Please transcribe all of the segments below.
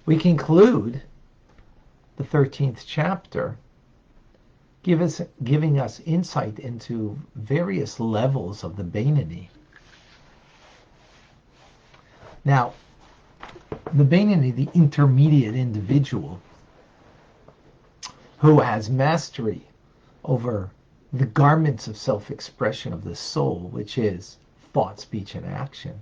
We conclude the 13th chapter giving us insight into various levels of the Beinoni. Now, the Beinoni, the intermediate individual who has mastery over the garments of self-expression of the soul, which is thought, speech, and action.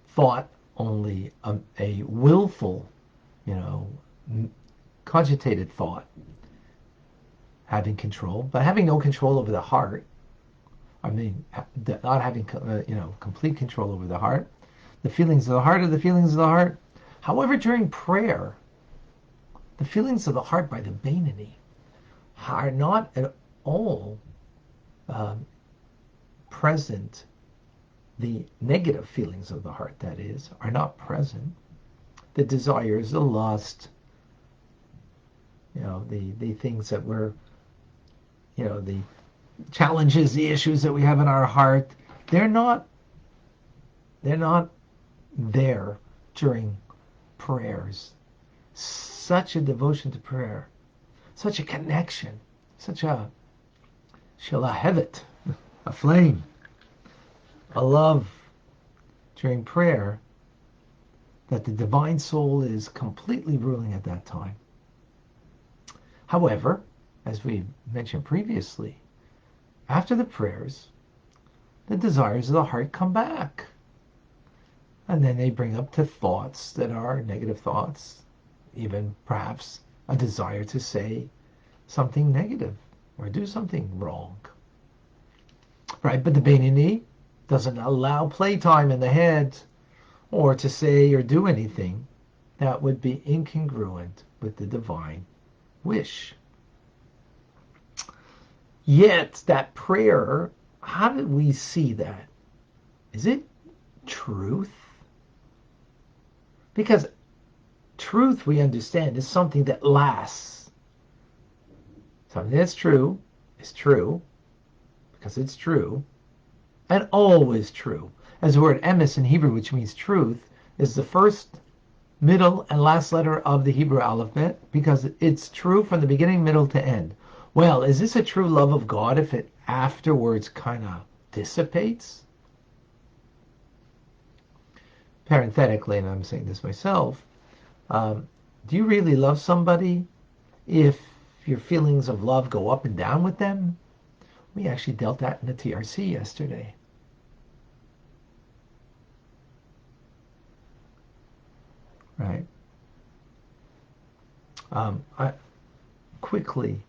Thought, only a willful, cogitated thought, having control, but having no control over the heart. Not having, complete control over the heart. The feelings of the heart are the feelings of the heart. However, during prayer, the feelings of the heart by the Beinoni are not at all present. The negative feelings of the heart, that is, are not present. The desires, the lust, the things that we're, the challenges, the issues that we have in our heart, they're not there during prayers. Such a devotion to prayer, such a connection, such a shalahevet, a flame, a love during prayer, that the divine soul is completely ruling at that time. However, as we mentioned previously, after the prayers, the desires of the heart come back. And then they bring up to thoughts that are negative thoughts, even perhaps a desire to say something negative or do something wrong. Right? But the Beinoni doesn't allow playtime in the head or to say or do anything that would be incongruent with the divine wish. Yet that prayer, how did we see that? Is it truth? Because truth, we understand, is something that lasts. Something that's true is true because it's true and always true. As the word emes in Hebrew, which means truth, is the first, middle, and last letter of the Hebrew alphabet because it's true from the beginning, middle to end. Well, is this a true love of God if it afterwards kind of dissipates? Parenthetically, and I'm saying this myself, do you really love somebody if your feelings of love go up and down with them? We actually dealt that in the TRC yesterday. Right? I quickly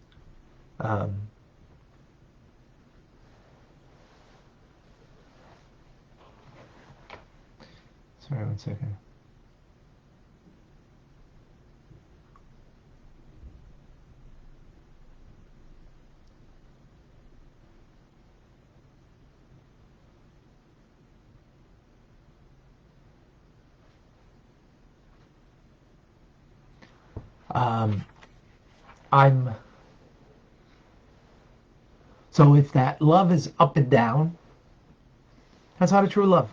sorry, one second. So if that love is up and down, that's not a true love.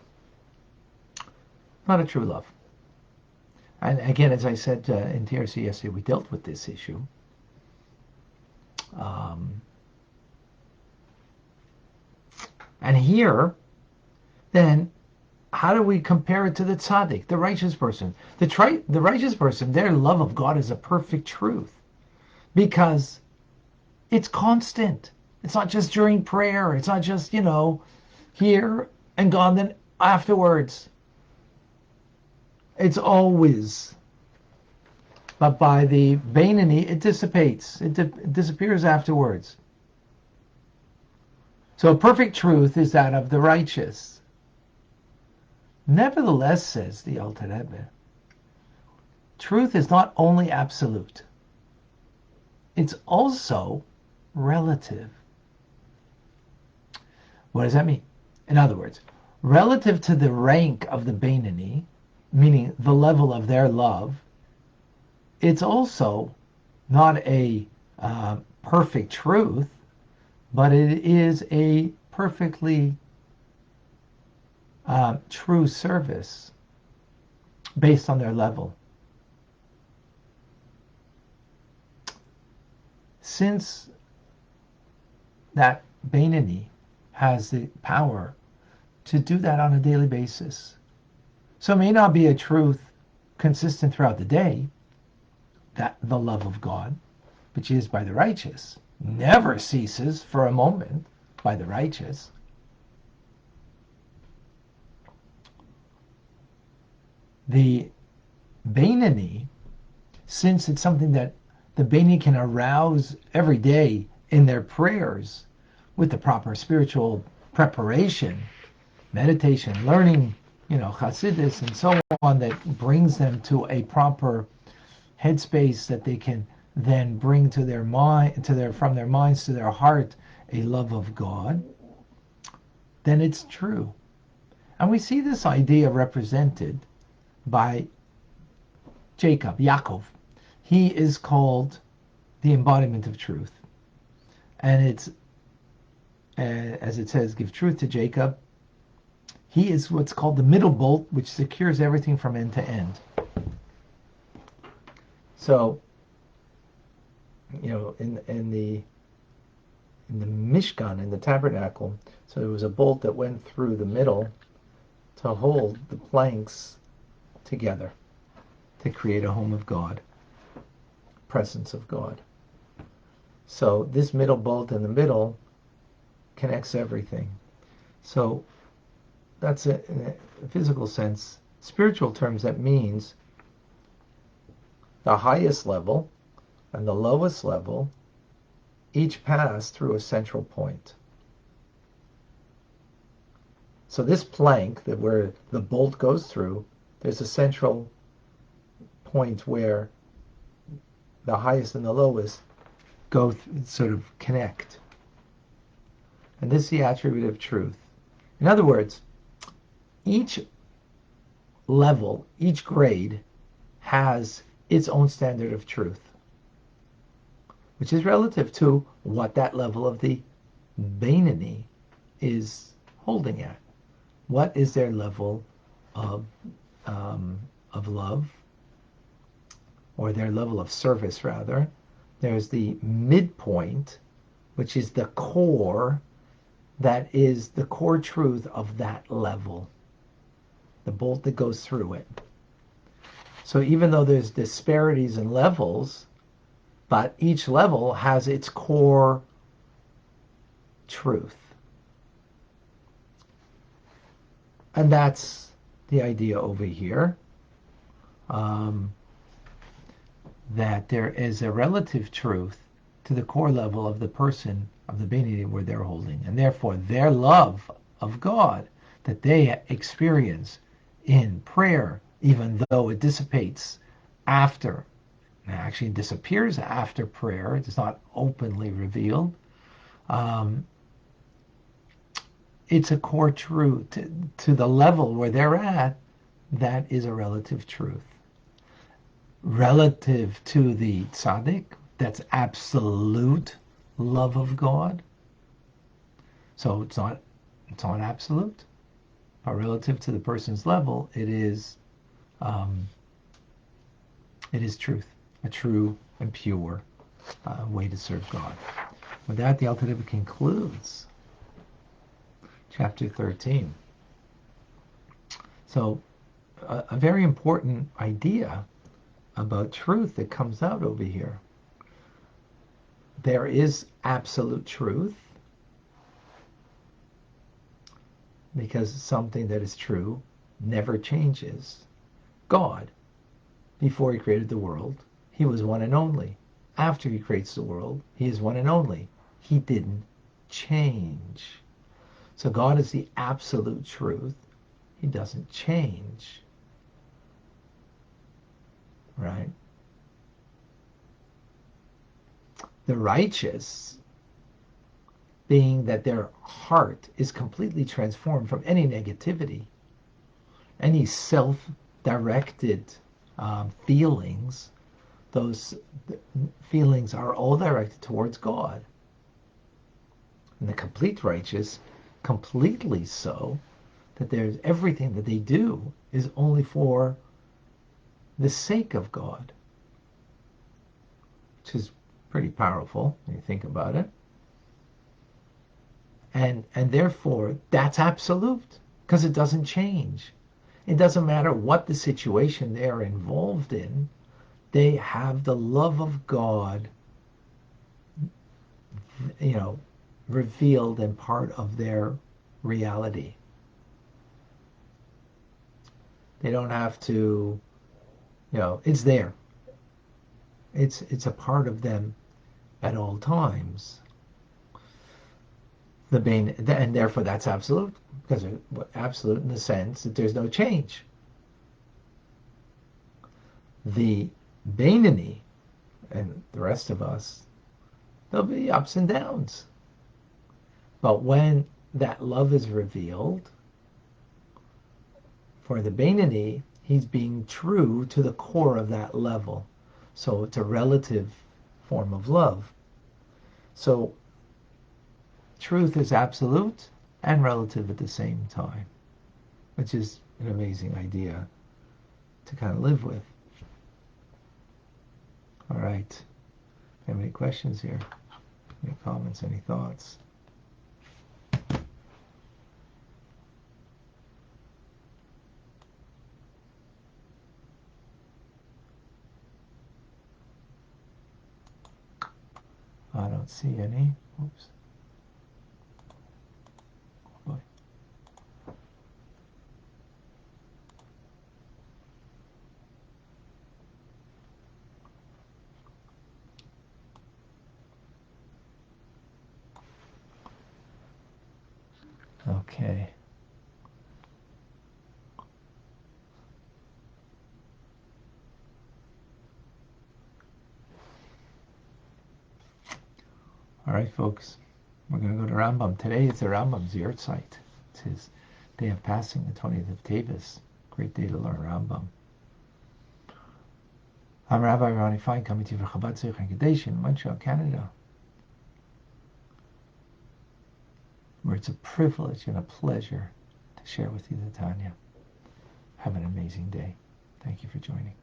Not a true love. And again, as I said in TRC yesterday, we dealt with this issue. And here, then, how do we compare it to the tzaddik, the righteous person? The righteous person, their love of God is a perfect truth because it's constant. It's not just during prayer. It's not just, here and gone then afterwards. It's always. But by the Beinoni, it dissipates. It disappears afterwards. So perfect truth is that of the righteous. Nevertheless, says the Alter Rebbe, truth is not only absolute. It's also relative. What does that mean? In other words, relative to the rank of the Beinoni, meaning the level of their love, it's also not a perfect truth, but it is a perfectly true service based on their level. Since that Beinoni has the power to do that on a daily basis, so it may not be a truth consistent throughout the day, that the love of God, which is by the righteous, never ceases for a moment by the righteous. The Beinoni, since it's something that the Beinoni can arouse every day in their prayers with the proper spiritual preparation, meditation, learning, Chassidus and so on, that brings them to a proper headspace that they can then bring to their mind, from their minds to their heart, a love of God, then it's true. And we see this idea represented by Jacob, Yaakov. He is called the embodiment of truth. And it's, as it says, give truth to Jacob. He is what's called the middle bolt, which secures everything from end to end. So, in the Mishkan, in the tabernacle, so there was a bolt that went through the middle to hold the planks together, to create a home of God, presence of God. So this middle bolt in the middle connects everything. So that's in a physical sense. Spiritual terms, that means the highest level and the lowest level each pass through a central point. So this plank, that where the bolt goes through, there's a central point where the highest and the lowest go sort of connect. And this is the attribute of truth. In other words, each level, each grade has its own standard of truth, which is relative to what that level of the Beinoni is holding at. What is their level of love, or their level of service, rather? There's the midpoint, which is the core, that is the core truth of that level, the bolt that goes through it. So even though there's disparities in levels, but each level has its core truth. And that's the idea over here, that there is a relative truth to the core level of the person, of the Beinoni, where they're holding. And therefore their love of God that they experience in prayer, even though it dissipates after, actually disappears after prayer, it's not openly revealed, it's a core truth to the level where they're at. That is a relative truth. Relative to the tzaddik, that's absolute love of God. So it's not absolute, but relative to the person's level, it is truth, a true and pure way to serve God. With that, the Alter Rebbe concludes chapter 13. So a very important idea about truth that comes out over here. There is absolute truth, because something that is true never changes. God, before he created the world, he was one and only. After he creates the world, he is one and only. He didn't change. So God is the absolute truth. He doesn't change. Right? The righteous, being that their heart is completely transformed from any negativity, any self-directed feelings, those feelings are all directed towards God. And the complete righteous, completely so, that there's everything that they do is only for the sake of God, which is pretty powerful when you think about it. And therefore, that's absolute because it doesn't change. It doesn't matter what the situation they are involved in. They have the love of God, revealed and part of their reality. They don't have to, it's there. It's a part of them at all times. And therefore that's absolute, because absolute in the sense that there's no change. The Beinoni and the rest of us, there'll be ups and downs. But when that love is revealed, for the Beinoni, he's being true to the core of that level. So it's a relative form of love. So truth is absolute and relative at the same time, which is an amazing idea to kind of live with. All right. Have any questions here? Any comments? Any thoughts? I don't see any. Oops. Oh boy. Okay. All right, folks. We're going to go to Rambam. Today is the Rambam's Yahrzeit. It's his day of passing, the 20th of Tevis. Great day to learn Rambam. I'm Rabbi Ronnie Fine, coming to you from Chabad Tzich and Kadesh in Montreal, Canada, where it's a privilege and a pleasure to share with you the Tanya. Have an amazing day. Thank you for joining.